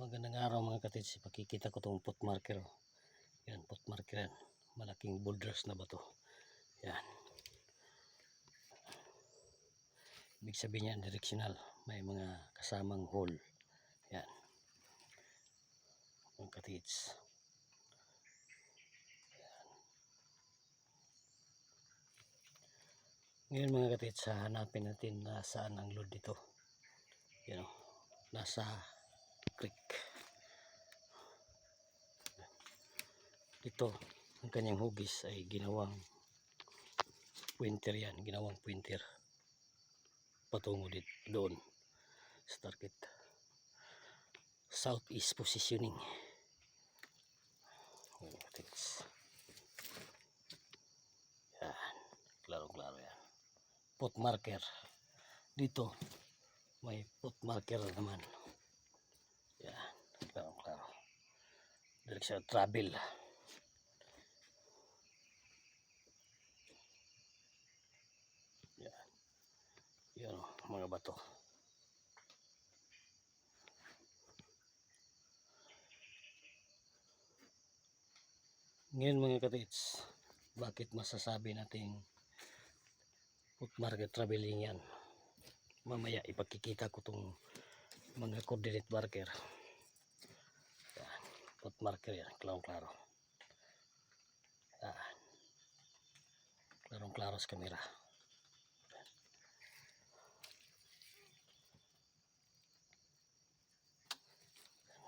Magandang araw mga katits. Pakikita ko itong pot marker. Yan, pot marker yan. Malaking boulders na bato. Yan. Ibig sabihin yan, directional. May mga kasamang hole. Yan. Mga katits. Yan. Ngayon mga katits, hanapin natin na saan ang load dito. Yan o. Nasa creek. Ito, ang kanyang hugis ay ginawang pointer yan. Ginawang pointer. Patungo dito, doon sa target. Southeast positioning. Yan. Klaro-klaro yan. Pot marker. Dito, may pot marker naman. Yan. Klaro-klaro. Direksyon travel. Yan. Yan o, mga bato. Ngayon mga katits, bakit masasabi natin pot marker traveling yan? Mamaya ipakikita ko itong mga coordinate marker. Yan, pot marker yan, klarong-klaro. Yan, klarong-klaro sa kamera. Yan,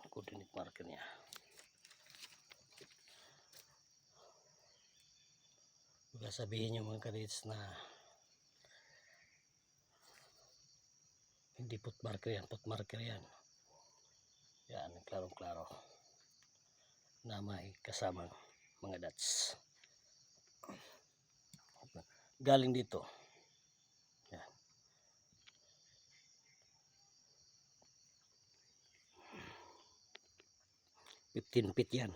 coordinate marker niya. Baka sabihin nyo mga katits na hindi pot marker yan, pot marker yan. Yan, klarong-klaro na may kasamang mga dots. Galing dito. Yan. $15 feet yan.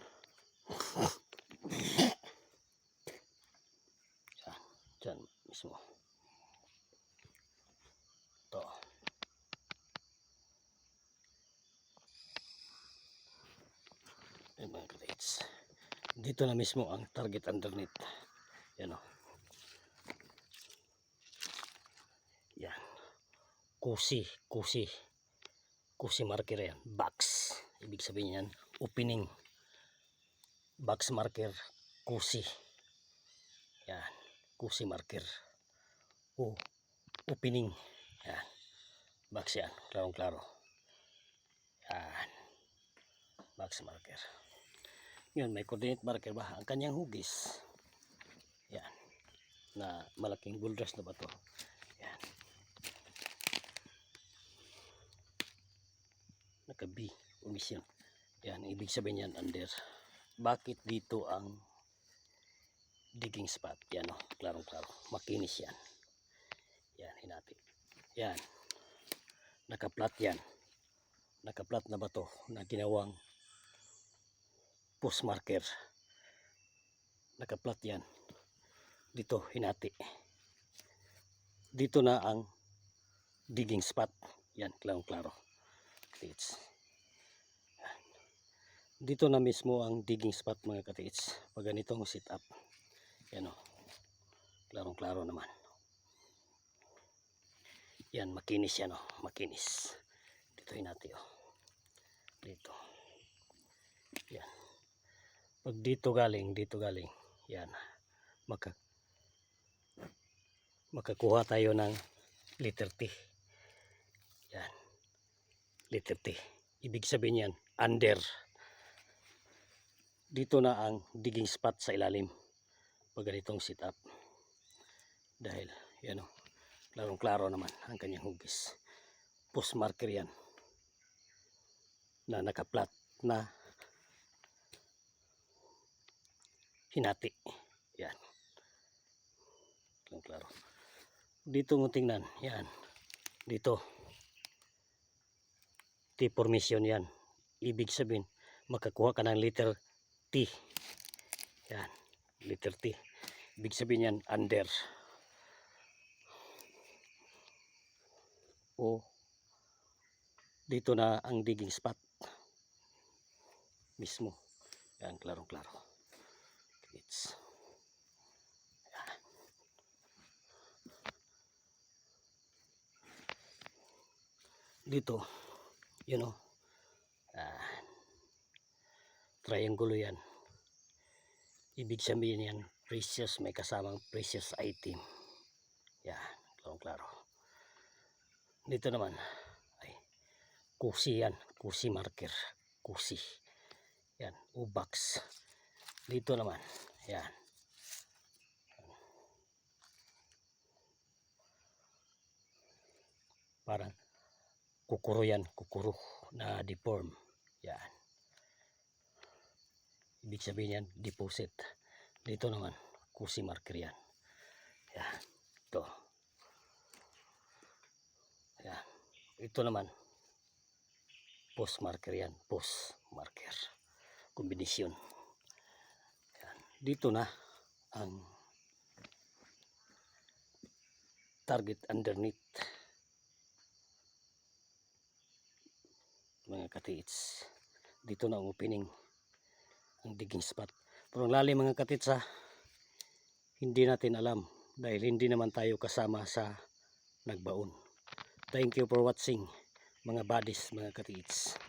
Yan, dyan mismo. Ito. Yan mga katits. Dito na mismo ang target underneath. Yan o. Yan. Kusi marker yan. Box. Ibig sabihin yan, opening. Box marker, kusi. Yan. Kusi marker. O, opening. Yan. Box yan. Klarong-klaro. Yan. Box marker. Yun, may coordinate marker ba? Ang kanyang hugis. Yan. Na malaking boulders na bato. Yan. Naka-B. Omission. Yan. Ibig sabihin yan under. Bakit dito ang digging spot? Yan o. Klarong-klaro. Makinis yan. Yan. Hinati. Yan. Naka-flat yan. Naka-flat na bato na ginawang post marker. Naka-flat yan. Dito hinati. Dito na ang digging spot. Yan, klarong-klaro. Katits. Dito na mismo ang digging spot mga katits. Pag ganitong sit up. Yan o. Klarong-klaro naman. Yan, makinis yan o. Makinis. Dito hinati o. Dito. Yan. Pag dito galing. Yan. Makakuha tayo ng letter T. Yan. Letter T. Ibig sabihin yan, under. Dito na ang digging spot sa ilalim. Pag ganitong sit up. Dahil, yan o. Klarong-klaro naman ang kanyang hugis. Post marker yan. Na naka-flat na hinati. Yan. Klaro. Dito mo tingnan. Yan. Dito. T formation yan. Ibig sabihin, makakuha ka ng letter T. Yan. Letter T. Ibig sabihin yan, under. O, dito na ang digging spot. mismo. Yan, klarong-klaro. It's yan. Dito, you know, triangulo yan. Ibig sabihin yan, precious, may kasamang precious item. Yan, klarong-klaro. Dito naman, ay, kusi yan, kusi marker, kusi. Yan, ubax. Dito naman, yan. Parang kukuro yan, kukuro na deform. Yan. Ibig sabihin yan, deposit. Dito naman, kusi marker yan. Yan, ito. Yan. Ito naman, post marker yan, post marker. Kombinasyon. Yan. Dito na ang target underneath. Mga katits. Dito na ang opening, ang digging spot. Pero ang lalim mga katits ha, hindi natin alam dahil hindi naman tayo kasama sa nagbaon. Thank you for watching mga buddies, mga katits.